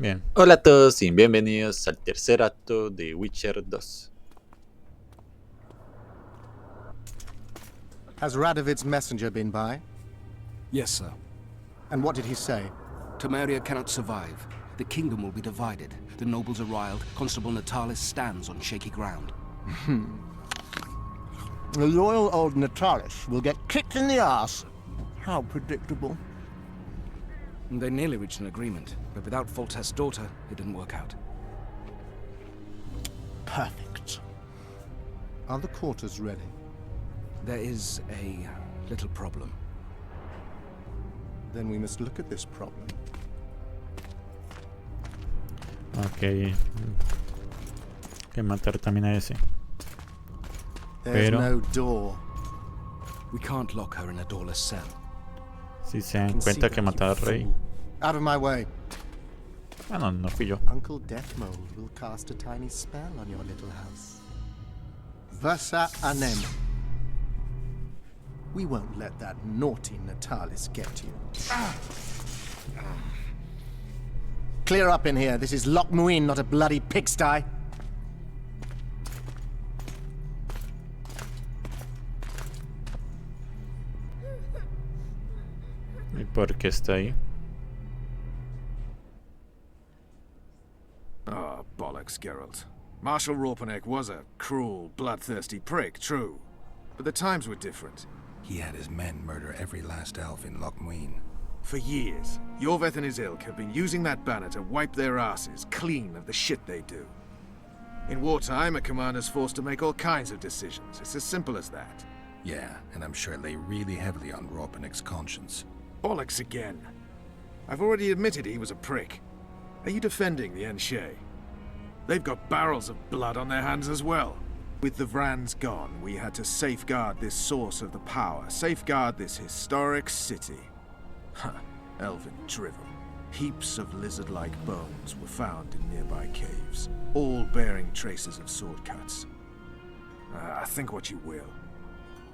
Bien. Hola a todos y bienvenidos al tercer acto de Witcher 2. Has Radovid's messenger been by? Yes, sir. And what did he say? Temeria cannot survive. The kingdom will be divided. The nobles are riled. Constable Natalis stands on shaky ground. The loyal old Natalis will get kicked in the ass. How predictable. They nearly reached an agreement, but without Foltest's daughter, it didn't work out. Perfect. Are the quarters ready? There is a little problem. Then we must look at this problem. Ok. Hay que matar también a ese. There's Pero no door. We can't lock her in a doorless cell. si se dan cuenta que matar al rey. Out of my way. Ah, no, no fui yo. Uncle Deathmold will cast a tiny spell on your little house. VEZ. We won't let that naughty Natalis get you. Clear up in here. This is Loch Muin, not a bloody pigsty. ¿Y por qué está ahí? Oh, bollocks, Geralt. Marshal Raupenek was a cruel, bloodthirsty prick, true. But the times were different. He had his men murder every last elf in Loch Muin. For years, Yorveth and his ilk have been using that banner to wipe their asses clean of the shit they do. In wartime, a commander's forced to make all kinds of decisions. It's as simple as that. Yeah, and I'm sure it lay really heavily on Raupenek's conscience. Bollocks again. I've already admitted he was a prick. Are you defending the Enshe? They've got barrels of blood on their hands as well. With the Vrans gone, we had to safeguard this source of the power, safeguard this historic city. Huh, elven drivel. Heaps of lizard-like bones were found in nearby caves, all bearing traces of sword cuts. Think what you will.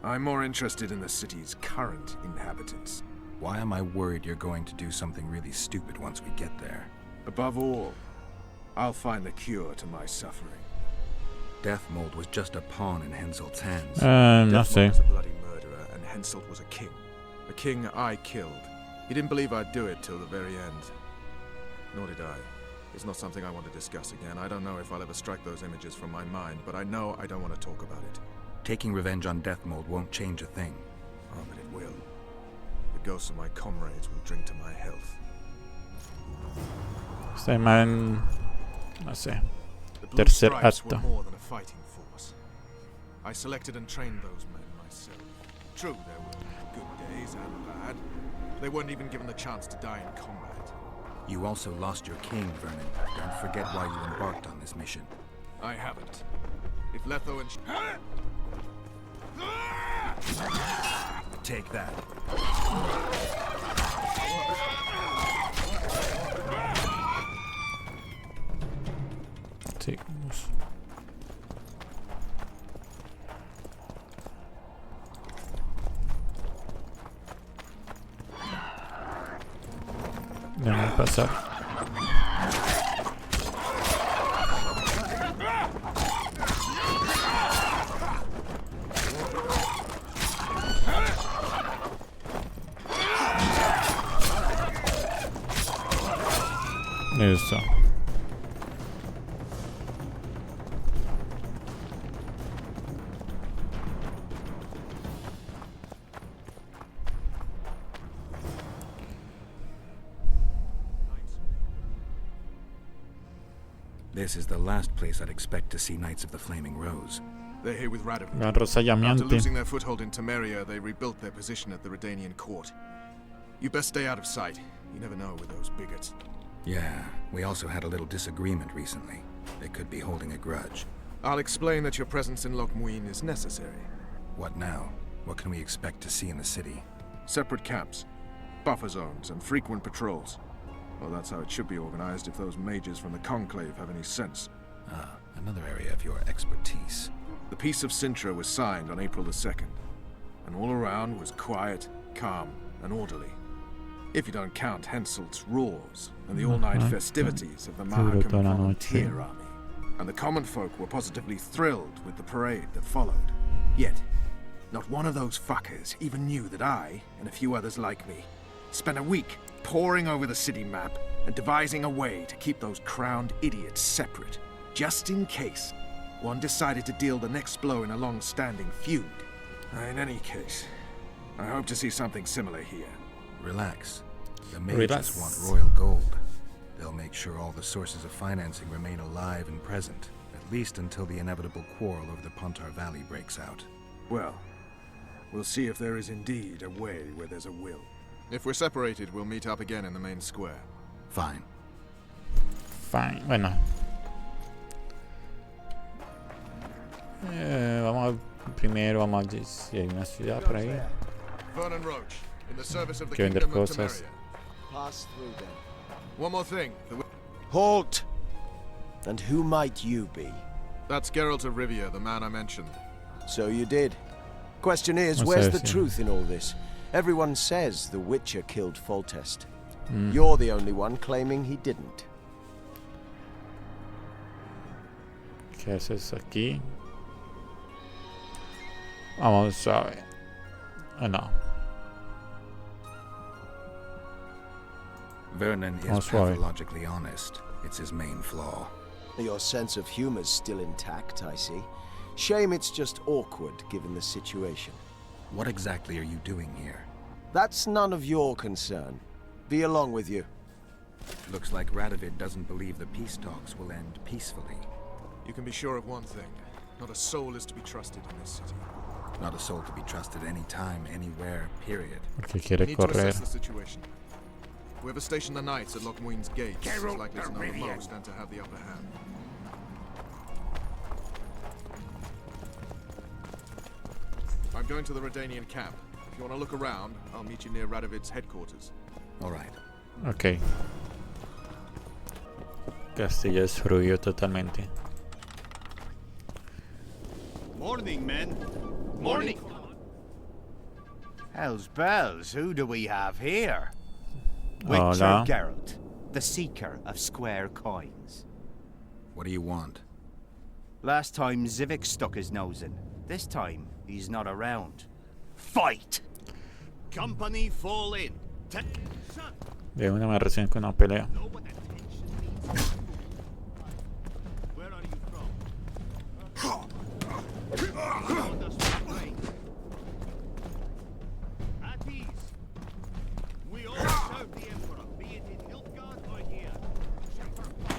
I'm more interested in the city's current inhabitants. Why am I worried you're going to do something really stupid once we get there? Above all, I'll find the cure to my suffering. Deathmold was just a pawn in Henselt's hands. No Deathmold sé. was a bloody murderer, and Henselt was a king. A king I killed. He didn't believe I'd do it till the very end. Nor did I. It's not something I want to discuss again. I don't know if I'll ever strike those images from my mind, but I know I don't want to talk about it. Taking revenge on Deathmold won't change a thing. Oh, but it will. The ghosts of my comrades will drink to my health. Este man. No sé. The Blue Tercer Stripes were acto. more than a fighting force. I selected and trained those men myself. True, there were good days and bad. They weren't even given the chance to die in combat. You also lost your king, Vernon. Don't forget why you embarked on this mission. I haven't. If Letho and Take that. Sí, vamos. Déjame pasar. Eso. This is the last place I'd expect to see Knights of the Flaming Rose. they're here with Radovid. La rosa After llameante. losing their foothold in Temeria, they rebuilt their position at the Redanian court. You best stay out of sight. You never know with those bigots. Yeah, we also had a little disagreement recently. They could be holding a grudge. I'll explain that your presence in Loch Muin is necessary. What now? What can we expect to see in the city? Separate camps, buffer zones, and frequent patrols. Well, that's how it should be organized if those mages from the Conclave have any sense. Ah, another area of your expertise. The Peace of Sintra was signed on April the 2nd, and all around was quiet, calm, and orderly. If you don't count Henselt's roars and the all-night festivities of the Duro toda la Mahakam noche. volunteer army. And the common folk were positively thrilled with the parade that followed. Yet, not one of those fuckers even knew that I, and a few others like me, spent a week poring over the city map and devising a way to keep those crowned idiots separate, just in case one decided to deal the next blow in a long-standing feud. In any case, I hope to see something similar here. Relax. The mages Relax. want royal gold. They'll make sure all the sources of financing remain alive and present, at least until the inevitable quarrel over the Pontar Valley breaks out. Well, we'll see if there is indeed a way where there's a will. If we're separated, we'll meet up again in the main square. Fine. Fine. Bueno. Primero vamos a ver si hay una ciudad por ahí. Vernon Roach, in the service of the Que vender Kingdom of cosas. Temeria. Pass through then. One more thing. Halt! And who might you be? That's Geralt of Rivia, the man I mentioned. So you did. Question is, No where's sé the si- truth in all this? Everyone says the Witcher killed Foltest. You're the only one claiming he didn't. ¿Qué haces aquí? Vamos a ver. Ah, no. Vernon is Oh, sorry. pathologically honest. It's his main flaw. Your sense of humor's still intact, I see. Shame it's just awkward given the situation. What exactly are you doing here? That's none of your concern. Be along with you. Looks like Radovid doesn't believe the peace talks will end peacefully. You can be sure of one thing. Not a soul is to be trusted in this city. Not a soul to be trusted anytime, anywhere, period. Porque We quiere need to correr. assess the situation. Whoever stationed the knights at Lochmuin's gates is likely to know the most and to have the upper hand. I'm going to the Redanian camp. If you want to look around, I'll meet you near Radovid's headquarters. All right. Ok. Castillo destruido totalmente. Morning, men. Morning. Hell's bells, who do we have here? Witcher Hola. Geralt, the seeker of square coins. What do you want? Last time Zivik stuck his nose in. This time, he's not around. Fight! Company fall in. De una me recién con una pelea. Know what attention means? Where are you from? Around us with strength. At ease. We all serve the Emperor, be it in Nilfgaard or here.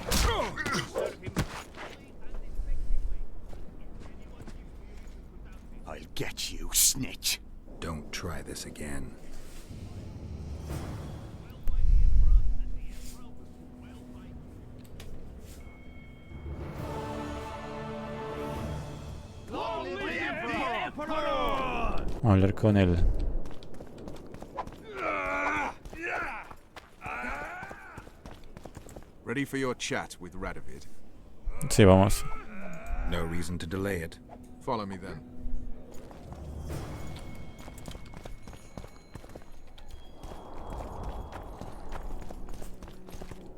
We serve him faithfully and effectively. If anyone gives me reason to doubt it, I'll get you, snitch. Don't try this again. Well by the Emperor, and the Emperor will do well by you. Long live the Emperor! Vamos a hablar con él. Ready for your chat with Radovid? Sí, vamos. No reason to delay it. Follow me then.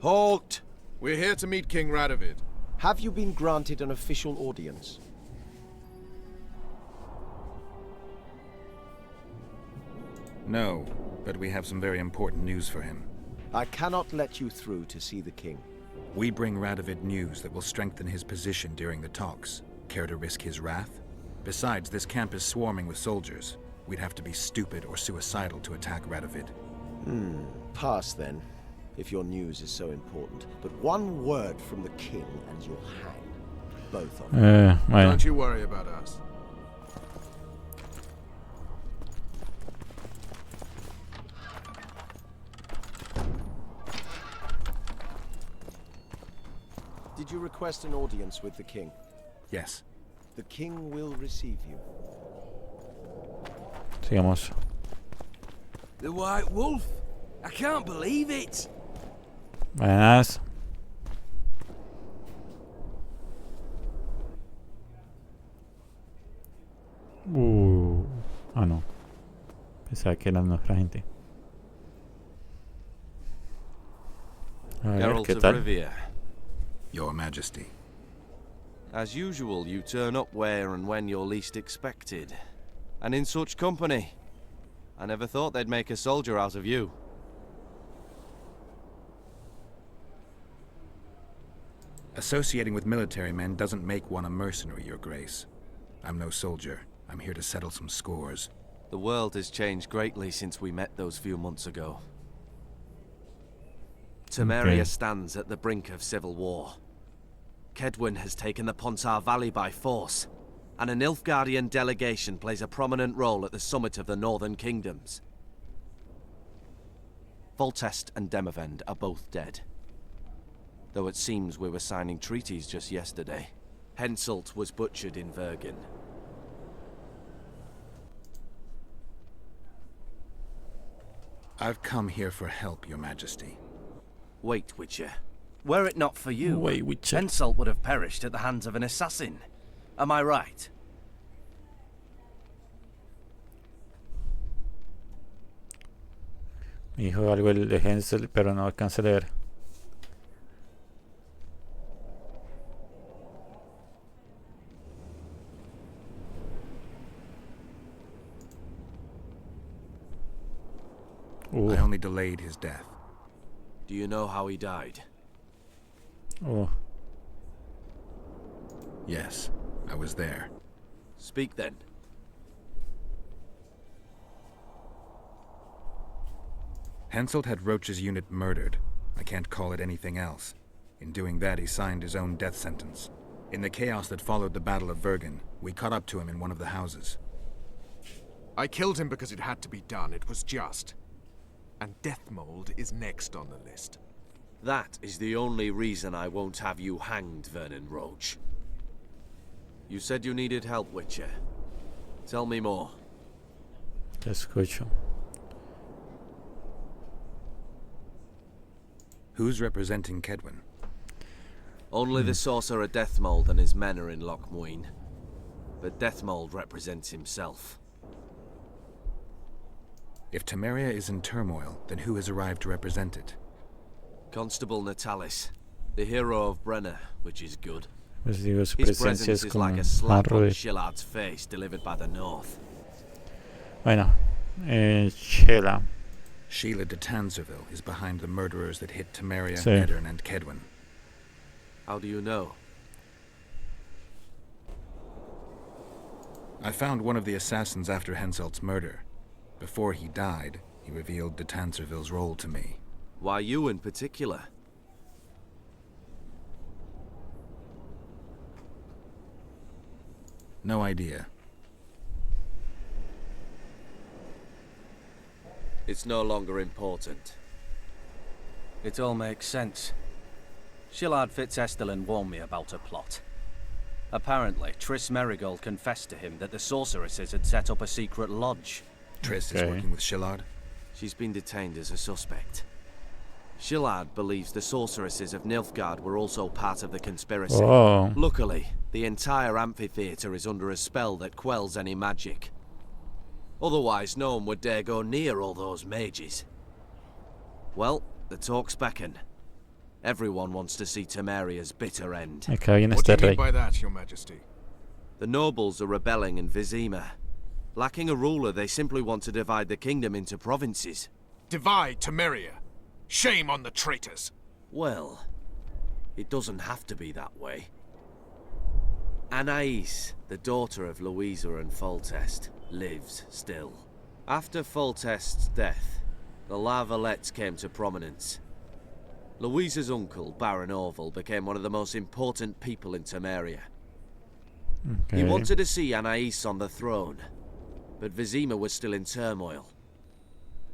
Halt! We're here to meet King Radovid. Have you been granted an official audience? No, but we have some very important news for him. I cannot let you through to see the king. We bring Radovid news that will strengthen his position during the talks. Care to risk his wrath? Besides, this camp is swarming with soldiers. We'd have to be stupid or suicidal to attack Radovid. Pass then, if your news is so important. But one word from the king and you'll hang. Both of them. Bueno. Don't you worry about us. Did you request an audience with the king? Yes. The king will receive you. Sigamos. The White Wolf? I can't believe it! Buenas. Ah, no. Pensaba que era nuestra gente. A ver, Geralt ¿qué of tal? Rivia. Your Majesty. As usual, you turn up where and when you're least expected. And in such company. I never thought they'd make a soldier out of you. Associating with military men doesn't make one a mercenary, Your Grace. I'm no soldier. I'm here to settle some scores. The world has changed greatly since we met those few months ago. Temeria stands at the brink of civil war. Kedwin has taken the Pontar Valley by force, and a Nilfgaardian delegation plays a prominent role at the summit of the Northern Kingdoms. Foltest and Demavend are both dead. Though it seems we were signing treaties just yesterday. Henselt was butchered in Vergen. I've come here for help, Your Majesty. Wait, Witcher. Were it not for you, Wait, Witcher. Henselt would have perished at the hands of an assassin. Am I right? Dijo algo el de Hensel, pero no alcancé a leer. I only delayed his death. Do you know how he died? Yes, I was there. Speak then. Henselt had Roach's unit murdered. I can't call it anything else. In doing that, he signed his own death sentence. In the chaos that followed the Battle of Vergen, we caught up to him in one of the houses. I killed him because it had to be done. It was just. And Deathmold is next on the list. That is the only reason I won't have you hanged, Vernon Roach. You said you needed help, Witcher. Tell me more. Te escucho. Who's representing Kedwin? Only the sorcerer Deathmold and his men are in Lochmuin. But Deathmold represents himself. If Temeria is in turmoil, then who has arrived to represent it? Constable Natalis, the hero of Brenna, which is good. Pues digo, su His presencia presence es is como like a slap marro on de... Shillard's face delivered by the North. Bueno, Chela. Sheila de Tanserville is behind the murderers that hit Temeria, Sí. Eddern, and Kedwin. How do you know? I found one of the assassins after Henselt's murder. Before he died, he revealed de Tanserville's role to me. Why you in particular? No idea. It's no longer important. It all makes sense. Shillard Fitzestelin warned me about a plot. Apparently, Triss Merigold confessed to him that the sorceresses had set up a secret lodge. Triss is Okay. working with Shillard. She's been detained as a suspect. Shillard believes the sorceresses of Nilfgaard were also part of the conspiracy. Oh, Luckily, the entire amphitheater is under a spell that quells any magic. Otherwise, no one would dare go near all those mages. Well, the talks beckon. Everyone wants to see Temeria's bitter end. me cae bien What do este you rey. mean by that, Your Majesty? The nobles are rebelling in Vizima. Lacking a ruler, they simply want to divide the kingdom into provinces. Divide Temeria. Shame on the traitors. Well, it doesn't have to be that way. Anais, the daughter of Louisa and Foltest, lives still. After Foltest's death, the La Valettes came to prominence. Louisa's uncle, Baron Orville, became one of the most important people in Temeria. He Okay. wanted to see Anais on the throne, but Vizima was still in turmoil.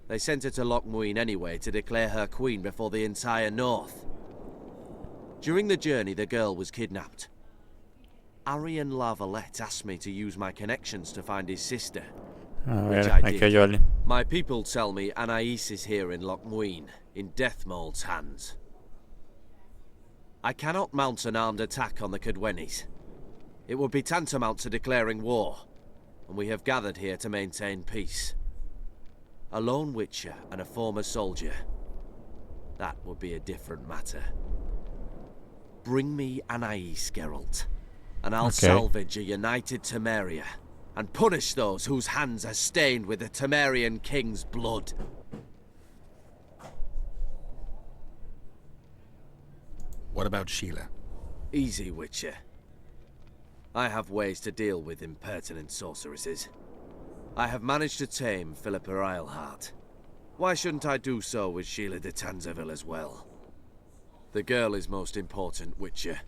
They sent her to Lochmuin anyway to declare her queen before the entire north. During the journey, the girl was kidnapped. Arian La Valette asked me to use my connections to find his sister. A Which ver, I hay did. que ayudarle. My people tell me Anais is here in Lochmuin, in Deathmold's hands. I cannot mount an armed attack on the Kedwenis. It would be tantamount to declaring war, and we have gathered here to maintain peace. A lone witcher and a former soldier. that would be a different matter. Bring me Anais, Geralt, and I'll salvage a united Temeria and punish those whose hands are stained with the Temerian king's blood. What about Sheila? Easy, Witcher. I have ways to deal with impertinent sorceresses. I have managed to tame Philippa Eilhart. Why shouldn't I do so with Sheila de Tanzaville as well? The girl is most important, Witcher.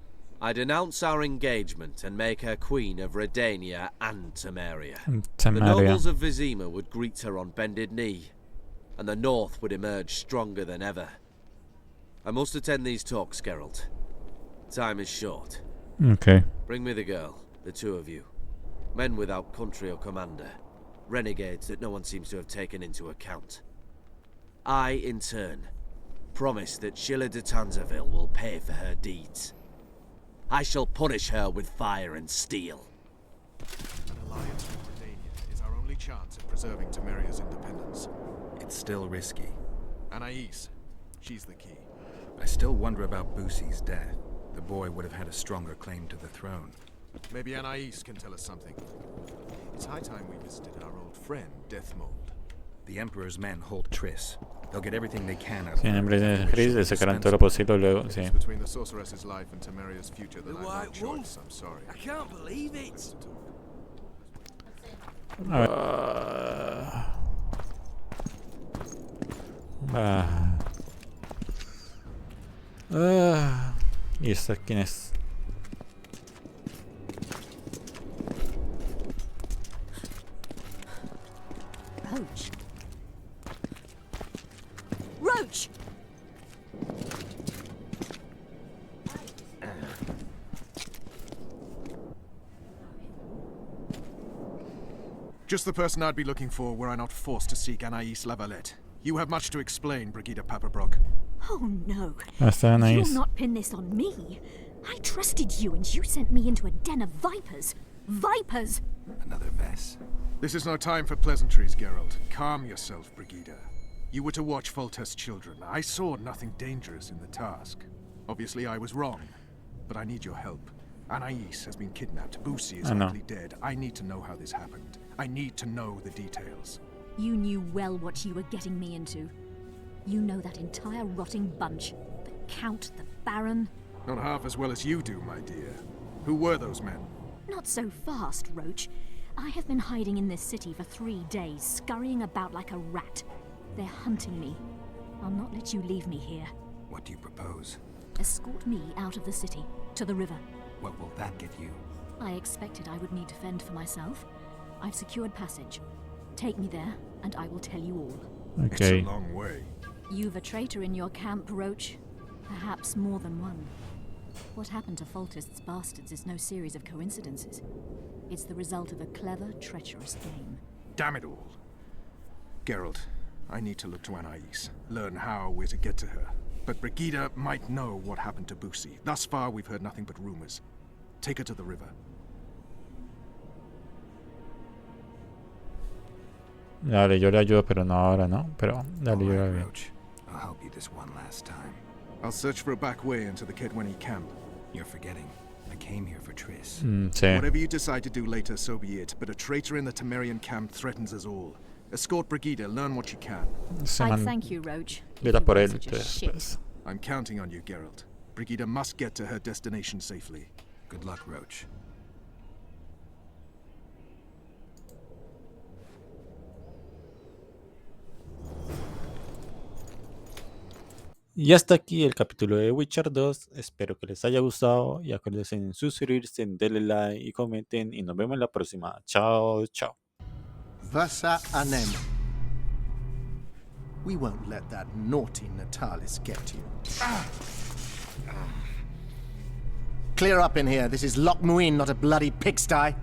I denounce our engagement and make her queen of Redania and Temeria. The nobles of Vizima would greet her on bended knee, and the north would emerge stronger than ever. I must attend these talks, Geralt. Time is short. Okay. Bring me the girl, the two of you. Men without country or commander. Renegades that no one seems to have taken into account. I, in turn, promise that Sheila de Tanzaville will pay for her deeds. I shall punish her with fire and steel. An alliance with Redania is our only chance at preserving Temeria's independence. It's still risky. Anais, she's the key. I still wonder about Boosie's death. The boy would have had a stronger claim to the throne. Maybe Anais can tell us something. It's high time we visited our old friend, Deathmold. The Emperor's men hold Triss. They'll get everything they can out of Sí, en nombre de Chris le sacarán todo lo posible luego, sí. Between the sorceress's life and Temeria's future, then I have no choice. I'm sorry. I can't believe it. ¿Y esta quién es? Roach. Roach! Just the person I'd be looking for were I not forced to seek Anais Lavalette. You have much to explain, Brigida Paperbrock. Oh no. Hasta Anais. You'll not pin this on me. I trusted you and you sent me into a den of vipers. Vipers! Another VEZ. This is no time for pleasantries, Gerald. Calm yourself, Brigida. You were to watch Foltest's children. I saw nothing dangerous in the task. Obviously, I was wrong. But I need your help. Anais has been kidnapped. Boosie is likely dead. I need to know how this happened. I need to know the details. You knew well what you were getting me into. You know that entire rotting bunch. The Count, the Baron. Not half as well as you do, my dear. Who were those men? Not so fast, Roach. I have been hiding in this city for 3 days, scurrying about like a rat. They're hunting me. I'll not let you leave me here. What do you propose? Escort me out of the city, to the river. What will that get you? I expected I would need to fend for myself. I've secured passage. Take me there, and I will tell you all. Okay. It's a long way. You've a traitor in your camp, Roach. Perhaps more than one. What happened to Foltest's bastards is no series of coincidences. It's the result of a clever, treacherous game. Damn it all. Gerald, I need to look to Anais. Learn how we're to get to her. But Brigida might know what happened to Boosie. Thus far, we've heard nothing but rumors. Take her to the river. Dale, yo le ayudo, pero no ahora, ¿no? Pero dale, yo le All right, ayudo. Roach. I'll help you this one last time. I'll search for a back way into the Kedweni camp. You're forgetting. I came here for Triss. Sí. Whatever you decide to do later, so be it. But a traitor in the Temerian camp threatens us all. Escort Brigida, learn what you can. I thank you, Roach. Mira por él Such a shit. después. I'm counting on you, Geralt. Brigida must get to her destination safely. Good luck, Roach. Y hasta aquí el capítulo de Witcher 2. Espero que les haya gustado. Y acuérdense en suscribirse, en darle like y comenten. Y nos vemos en la próxima. Chao, chao. Vasa anem. We won't let that naughty Natalis get you. Clear up in here. This is Loch Muin, not a bloody pigsty.